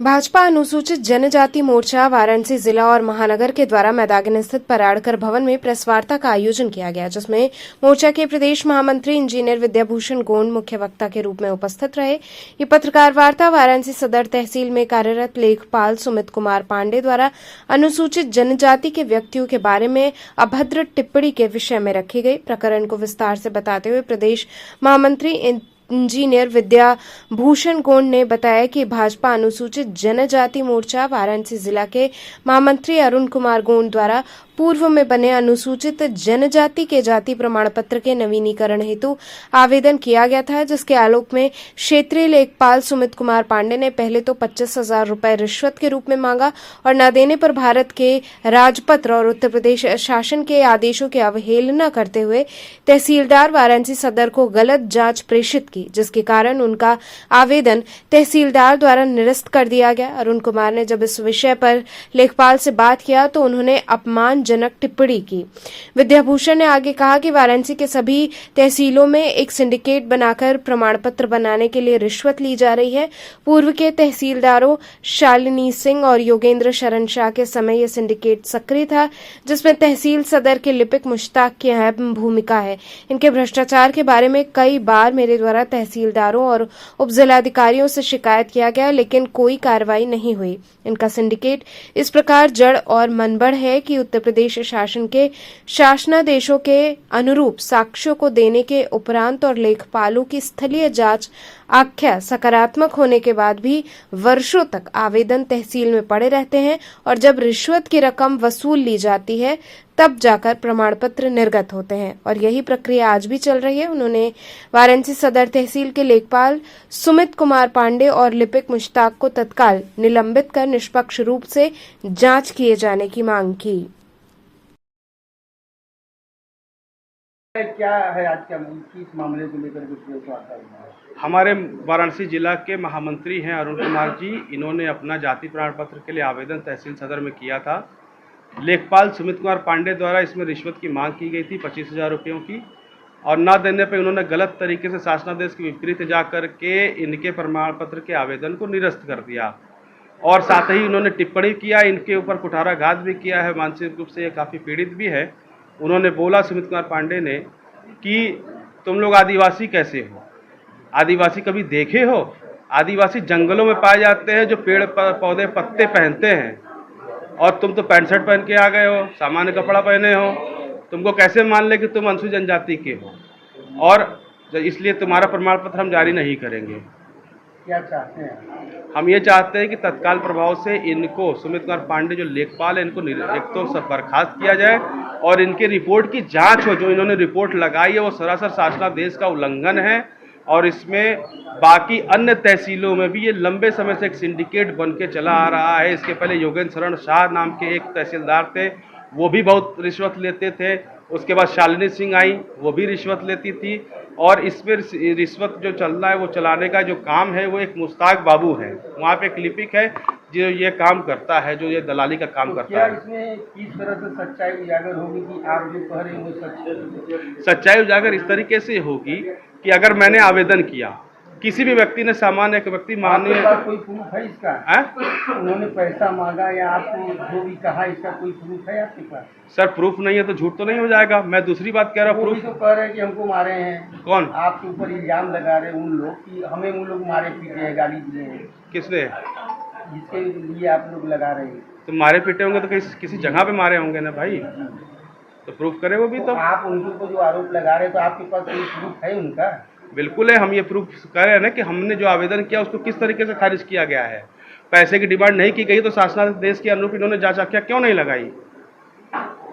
भाजपा अनुसूचित जनजाति मोर्चा वाराणसी जिला और महानगर के द्वारा मैदान स्थित पराड़कर भवन में प्रेस वार्ता का आयोजन किया गया, जिसमें मोर्चा के प्रदेश महामंत्री इंजीनियर विद्याभूषण गोंड मुख्य वक्ता के रूप में उपस्थित रहे। ये पत्रकार वार्ता वाराणसी सदर तहसील में कार्यरत लेखपाल सुमित कुमार पांडे द्वारा अनुसूचित जनजाति के व्यक्तियों के बारे में अभद्र टिप्पणी के विषय में रखी गई। प्रकरण को विस्तार से बताते हुए प्रदेश महामंत्री इंजीनियर विद्याभूषण गोंड ने बताया कि भाजपा अनुसूचित जनजाति मोर्चा वाराणसी जिला के महामंत्री अरुण कुमार गोंड द्वारा पूर्व में बने अनुसूचित जनजाति के जाति प्रमाण पत्र के नवीनीकरण हेतु आवेदन किया गया था, जिसके आलोक में क्षेत्रीय लेखपाल सुमित कुमार पांडे ने पहले तो 25,000 रुपए रिश्वत के रूप में मांगा और न देने पर भारत के राजपत्र और उत्तर प्रदेश शासन के आदेशों की अवहेलना करते हुए तहसीलदार वाराणसी सदर को गलत जांच प्रेषित की, जिसके कारण उनका आवेदन तहसीलदार द्वारा निरस्त कर दिया गया। अरुण कुमार ने जब इस विषय पर लेखपाल से बात किया तो उन्होंने अपमानजनक टिप्पणी की। विद्याभूषण ने आगे कहा कि वाराणसी के सभी तहसीलों में एक सिंडिकेट बनाकर प्रमाण पत्र बनाने के लिए रिश्वत ली जा रही है। पूर्व के तहसीलदारों शालिनी सिंह और योगेंद्र शरण शाह के समय यह सिंडिकेट सक्रिय था, जिसमें तहसील सदर के लिपिक मुश्ताक की अहम भूमिका है। इनके भ्रष्टाचार के बारे में कई बार मेरे द्वारा तहसीलदारों और उपजिलाधिकारियों से शिकायत किया गया, लेकिन कोई कार्रवाई नहीं हुई। इनका सिंडिकेट इस प्रकार जड़ और मनबड़ है कि उत्तर प्रदेश शासन के शासनादेशों के अनुरूप साक्ष्यों को देने के उपरांत और लेखपालों की स्थलीय जांच आख्या सकारात्मक होने के बाद भी वर्षों तक आवेदन तहसील में पड़े रहते हैं और जब रिश्वत की रकम वसूल ली जाती है तब जाकर प्रमाण पत्र निर्गत होते हैं और यही प्रक्रिया आज भी चल रही है। उन्होंने वाराणसी सदर तहसील के लेखपाल सुमित कुमार पांडे और लिपिक मुश्ताक को तत्काल निलंबित कर निष्पक्ष रूप से जांच किए जाने की मांग की। क्या है आज का किस मामले को लेकर कुछ हमारे वाराणसी जिला के महामंत्री हैं अरुण कुमार जी, इन्होंने अपना जाति प्रमाण पत्र के लिए आवेदन तहसील सदर में किया था। लेखपाल सुमित कुमार पांडे द्वारा इसमें रिश्वत की मांग की गई थी 25,000 रुपयों की, और न देने पर उन्होंने गलत तरीके से शासनादेश के विपरीत जाकर के इनके प्रमाण पत्र के आवेदन को निरस्त कर दिया और साथ ही उन्होंने टिप्पणी किया, इनके ऊपर कुठाराघात भी किया है, मानसिक रूप से ये काफ़ी पीड़ित भी है। उन्होंने बोला सुमित कुमार पांडे ने कि तुम लोग आदिवासी कैसे हो, आदिवासी कभी देखे हो? आदिवासी जंगलों में पाए जाते हैं जो पेड़ पौधे पत्ते पहनते हैं, और तुम तो पैंट शर्ट पहन के आ गए हो, सामान्य कपड़ा पहने हो। तुमको कैसे मान ले कि तुम अनुसूचित जनजाति के हो, और इसलिए तुम्हारा प्रमाण पत्र हम जारी नहीं करेंगे। क्या चाहते हैं? हम ये चाहते हैं कि तत्काल प्रभाव से इनको सुमित कुमार पांडे जो लेखपाल है इनको एक तो बर्खास्त किया जाए और इनके रिपोर्ट की जांच हो। जो इन्होंने रिपोर्ट लगाई है वो सरासर शासनादेश का उल्लंघन है और इसमें बाकी अन्य तहसीलों में भी ये लंबे समय से एक सिंडिकेट बन के चला आ रहा है। इसके पहले योगेंद्र शरण शाह नाम के एक तहसीलदार थे, वो भी बहुत रिश्वत लेते थे। उसके बाद शालिनी सिंह आई, वो भी रिश्वत लेती थी, और इसमें रिश्वत जो चल रहा है वो चलाने का जो काम है वो एक मुश्ताक बाबू है, वहाँ पे एक लिपिक है जो ये काम करता है, जो ये दलाली का काम करता है। इसमें किस तरह से सच्चाई उजागर होगी कि आप जो कह रहे हैं वो सच्चाई उजागर इस तरीके से होगी कि अगर मैंने आवेदन किया, किसी भी व्यक्ति ने, सामान्य एक व्यक्ति माननीय, कोई प्रूफ है इसका? उन्होंने पैसा मांगा या आपको जो भी कहा, इसका कोई प्रूफ है आपके पास? सर प्रूफ नहीं है तो झूठ तो नहीं हो जाएगा। मैं दूसरी बात कह रहा हूँ, प्रूफ तो कह रहे हैं कि हमको मारे हैं। कौन? आपके ऊपर इल्जाम लगा रहे उन लोग कि हमें उन लोग मारे पीटे हैं, गाली दिए हैं। किसने? जिसके लिए आप लोग लगा रहे हैं। तो मारे पीटे होंगे तो किसी जगह पे मारे होंगे ना भाई, तो प्रूफ करे वो भी। तो आप उनके ऊपर जो आरोप लगा रहे हैं तो आपके पास कोई प्रूफ है उनका? बिल्कुल है, हम ये प्रूफ कर रहे हैं ना कि हमने जो आवेदन किया उसको किस तरीके से खारिज किया गया है। पैसे की डिमांड नहीं की गई तो शासनादेश के अनुरूप इन्होंने जांच आख्या क्यों नहीं लगाई,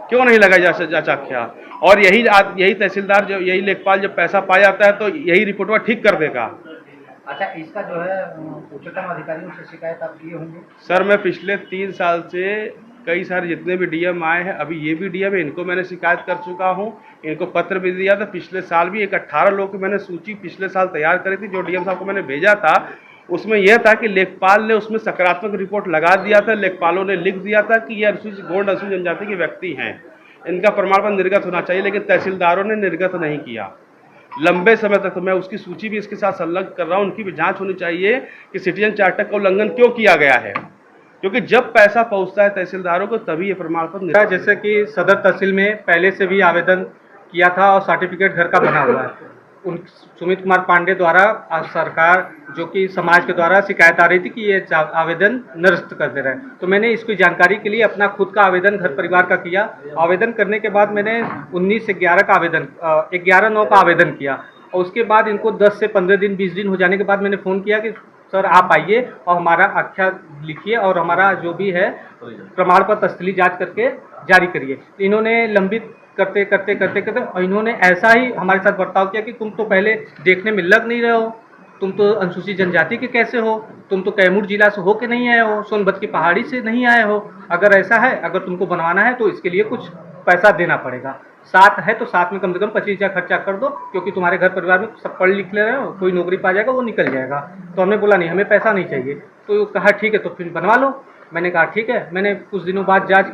क्यों नहीं लगाई जांच आख्या? और यही तहसीलदार, जो यही लेखपाल जब पैसा पा जाता है तो यही रिपोर्ट ठीक कर देगा। अच्छा, इसका जो है उच्चतम अधिकारियों से शिकायत आप किए होंगे? सर मैं पिछले 3 साल से कई सारे जितने भी डीएम आए हैं, अभी ये भी डीएम है, इनको मैंने शिकायत कर चुका हूँ, इनको पत्र भी दिया था। पिछले साल भी एक 18 लोगों की मैंने सूची पिछले साल तैयार करी थी, जो डीएम साहब को मैंने भेजा था। उसमें यह था कि लेखपाल ने उसमें सकारात्मक रिपोर्ट लगा दिया था, लेखपालों ने लिख दिया था कि ये अनुसूचित जनजाति के व्यक्ति हैं, इनका प्रमाण पत्र निर्गत होना चाहिए, लेकिन तहसीलदारों ने निर्गत नहीं किया। लंबे समय तक। तो मैं उसकी सूची भी इसके साथ संलग्न कर रहा हूँ, उनकी भी जांच होनी चाहिए कि सिटीजन चार्टर का उल्लंघन क्यों किया गया है, क्योंकि जब पैसा पहुंचता है तहसीलदारों को तभी ये प्रमाण पत्र। जैसे कि सदर तहसील में पहले से भी आवेदन किया था और सर्टिफिकेट घर का बना हुआ है। उन सुमित कुमार पांडे द्वारा आज सरकार जो कि समाज के द्वारा शिकायत आ रही थी कि ये आवेदन निरस्त कर दे रहे हैं, तो मैंने इसकी जानकारी के लिए अपना खुद का आवेदन घर परिवार का किया। आवेदन करने के बाद मैंने 19/11 का आवेदन 11/9 का आवेदन किया और उसके बाद इनको 10 से 15 दिन 20 दिन हो जाने के बाद मैंने फ़ोन किया कि सर आप आइए और हमारा आख्या लिखिए और हमारा जो भी है प्रमाण पत्र स्थलीय जांच करके जारी करिए। इन्होंने लंबित करते करते करते करते और इन्होंने ऐसा ही हमारे साथ बर्ताव किया कि तुम तो पहले देखने में लग नहीं रहे हो, तुम तो अनुसूचित जनजाति के कैसे हो, तुम तो कैमूर जिला से हो के नहीं आए हो, सोनभद्र की पहाड़ी से नहीं आए हो। अगर ऐसा है, अगर तुमको बनवाना है तो इसके लिए कुछ पैसा देना पड़ेगा। साथ है तो साथ में कम से कम 25,000 खर्चा कर दो, क्योंकि तुम्हारे घर परिवार में सब पढ़ लिख ले रहे हो, कोई नौकरी पा जाएगा वो निकल जाएगा। तो हमने बोला नहीं, हमें पैसा नहीं चाहिए। तो कहा ठीक है तो फिर बनवा लो। मैंने कहा ठीक है। मैंने कुछ दिनों बाद जांच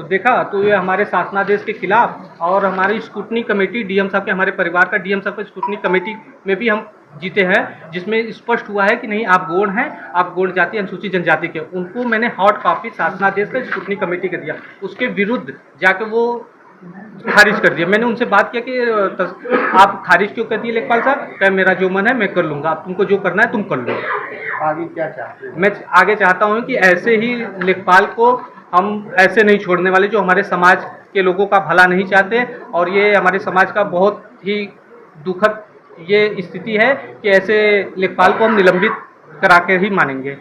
देखा तो ये हमारे शासनादेश के खिलाफ और हमारी स्क्रूटनी कमेटी डीएम साहब के, हमारे परिवार का डीएम साहब की स्क्रूटनी कमेटी में भी हम जीते हैं, जिसमें स्पष्ट हुआ है कि नहीं आप गौड़ हैं, आप गौड़ जाति अनुसूचित जनजाति के। उनको मैंने हॉट कॉपी शासनादेश का स्क्रूटनी कमेटी का दिया, उसके विरुद्ध जाके वो खारिज कर दिया। मैंने उनसे बात किया कि आप खारिज क्यों कर दिए लेखपाल साहब? क्या मेरा जो मन है मैं कर लूँगा, आप तुमको जो करना है तुम कर लो। आगे क्या चाहते हैं? मैं आगे चाहता हूँ कि ऐसे ही लेखपाल को हम ऐसे नहीं छोड़ने वाले, जो हमारे समाज के लोगों का भला नहीं चाहते। और ये हमारे समाज का बहुत ही दुखद ये स्थिति है कि ऐसे लेखपाल को हम निलंबित करा के ही मानेंगे।